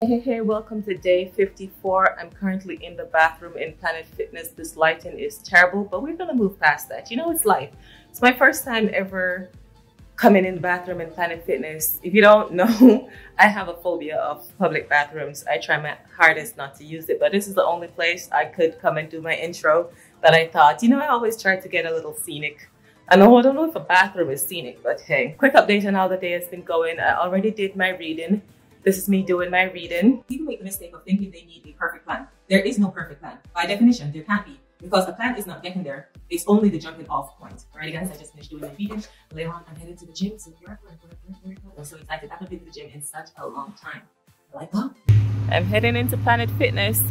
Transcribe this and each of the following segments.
Hey, welcome to day 54. I'm currently in the bathroom in Planet Fitness. This lighting is terrible, but we're gonna move past that. You know, it's life. It's my first time ever coming in the bathroom in Planet Fitness. If you don't know, I have a phobia of public bathrooms. I try my hardest not to use it, but this is the only place I could come and do my intro that I thought, you know, I always try to get a little scenic. I don't know if a bathroom is scenic, but hey. Quick update on how the day has been going. I already did my reading. This is me doing my reading. People make the mistake of thinking they need a perfect plan. There is no perfect plan. By definition, there can't be. Because the plan is not getting there. It's only the jumping off point. Alright guys, I just finished doing my reading. Later on, I'm headed to the gym. So I'm so excited. I haven't been to the gym in such a long time. Like, huh? I'm heading into Planet Fitness.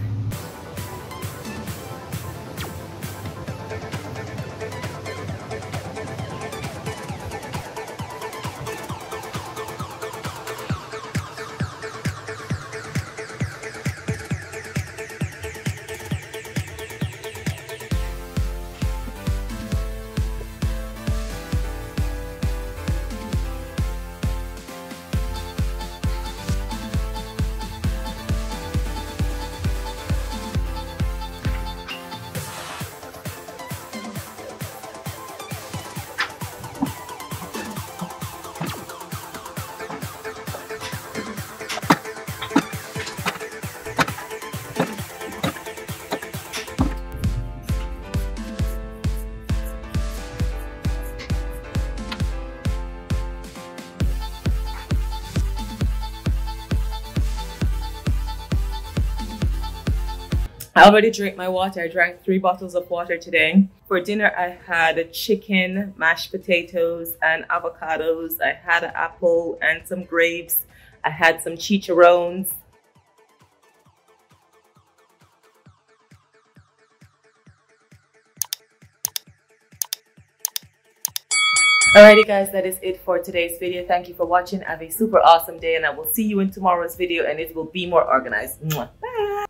I already drank my water. I drank 3 bottles of water today. For dinner, I had chicken, mashed potatoes, and avocados. I had an apple and some grapes. I had some chicharrones. Alrighty guys, that is it for today's video. Thank you for watching. Have a super awesome day, and I will see you in tomorrow's video, and it will be more organized. Mwah. Bye!